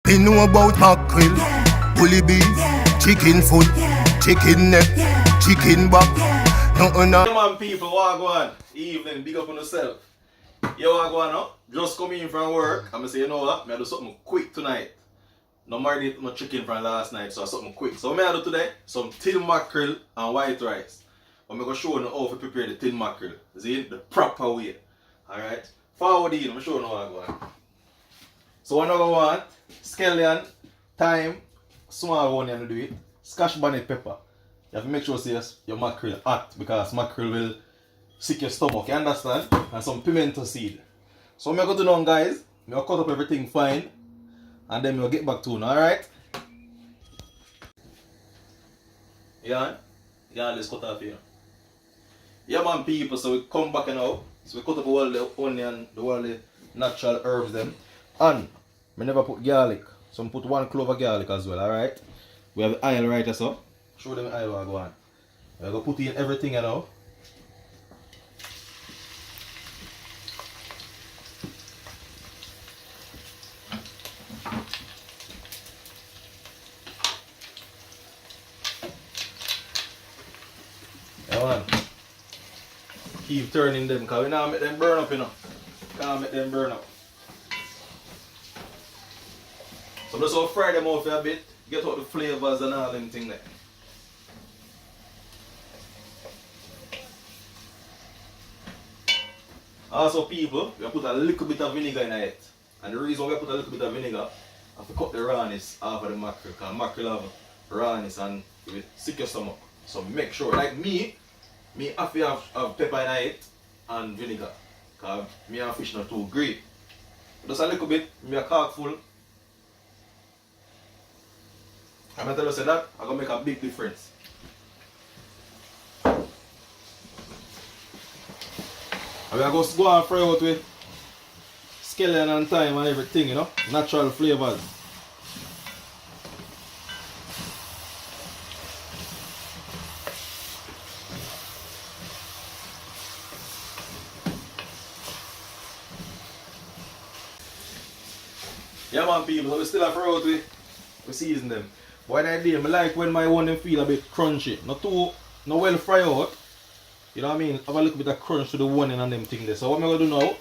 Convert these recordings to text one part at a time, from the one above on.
Me know about mackerel, bully beef, chicken foot, chicken neck, chicken back. Nothing Come on people, what go on? Evening, big up on yourself. Yo, what go on now? Just come in from work. I'm gonna say, you know what? I do something quick tonight. No marinate my chicken from last night, so something quick. So what I do today? Some tin mackerel and white rice. I'm gonna show you how to prepare the tin mackerel. See, the proper way. Alright? Forward in, I'm gonna show you how to go on. So what I want, scallion, thyme, small onion to do it, scotch bonnet pepper. You have to make sure your mackerel hot because mackerel will sick your stomach, you understand? And some pimento seed. So I'm going to do now guys, I'm going to cut up everything fine and then we'll get back to you, alright? Yeah, let's cut off here. Yeah man people, so we come back now. So we cut up all the onion, all the natural herbs them. And I never put garlic. So I put 1 clove of garlic as well, alright? We have the oil right here, so. Show them the oil I go on. I'm going to put in everything you know. Yeah man. Keep turning them because we now make them burn up, you know. Can't make them burn up. So just want to fry them off a bit, get out the flavors and all them things there. Also people, we put a little bit of vinegar in it. And the reason why we put a little bit of vinegar is to cut the rawness off of the mackerel. Because mackerel have rawness and it will sick your stomach. So make sure, like me have to have pepper in it and vinegar. Because me and fish not too great. Just a little bit, me a cork full. I'm going to tell you that I'm going to make a big difference. And we're going to go and fry out with scallion and thyme and everything, you know, natural flavors. Yeah man people, so we still have fry out with, we season them. But the idea, I like when my one them feel a bit crunchy. Not too, not well fry out. You know what I mean? Have a little bit of crunch to the one and them thing there. So what I'm going to do now,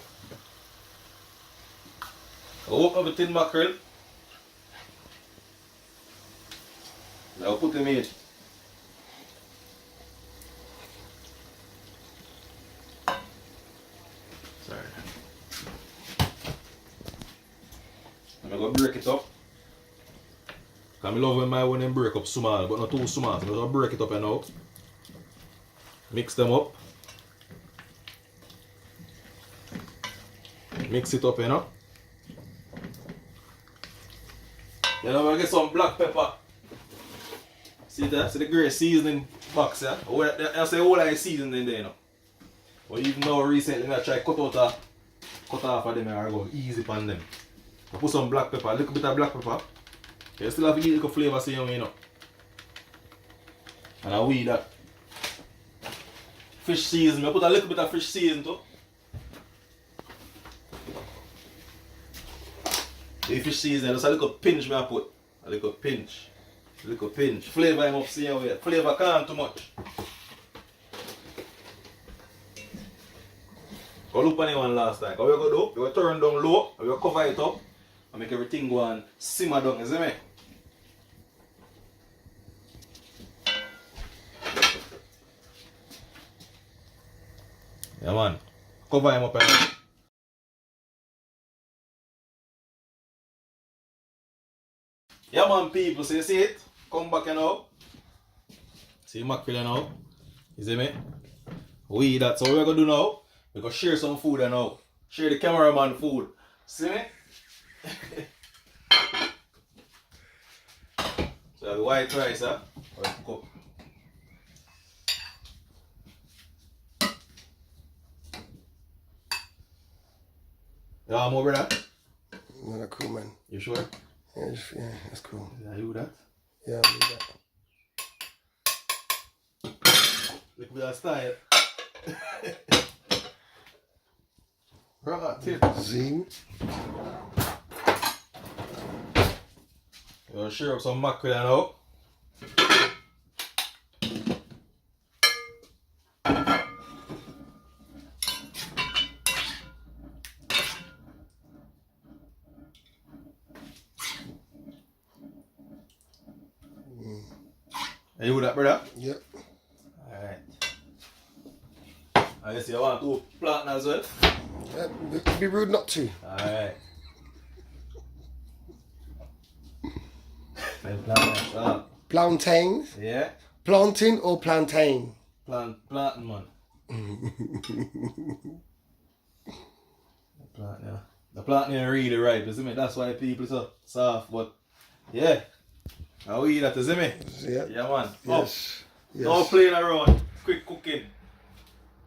I'll open up the tin mackerel. I'll put them in. Sorry. I'm going to break it up. Because I love when my one them break up small, but not too small. So I'm going to break it up now. Mix them up. Mix it up, you know. Then I'm going to get some black pepper. See that? See the grey seasoning box, yeah? I say all I seasoning there, you know. But even now recently I try cut off of them and I go easy on them. I put some black pepper, a little bit of black pepper. You still have to get a little flavour, see you know. And I weed that. Fish season, I put a little bit of fish season too. The fish season, just a little pinch I put. A little pinch. A little pinch. Flavor him up, see how it. Flavor can't too much. Go look on the one last time. What we're going to do, we're going to turn down low, we're going to cover it up and make everything go and simmer down, you see me? Yeah man, cover him up and yeah man people, so you see it? Come back now. See mackerel now? You see me? We eat that. So what we're going to do now, we're going to share some food now. Share the cameraman food. See me? So the white rice, huh? Cook. Yeah, I'm over that. Not a cool man. You sure? Yeah, that's cool. Yeah, you do that? Yeah, I'll do that. Look at that style. Right, tip. Zing. We'll share up some mackerel now. Are you with that, brother? Yep. Alright. I guess you want to plant as well? Yep. It'd be rude not to. Alright. Plant up. Plantains? Yeah? Planting or plantain? Planting, man. The planting ain't really right, you see me? That's why people so soft, but yeah. How we eat that, you see me? Yeah. Yeah, man. Yes. No playing around. Quick cooking.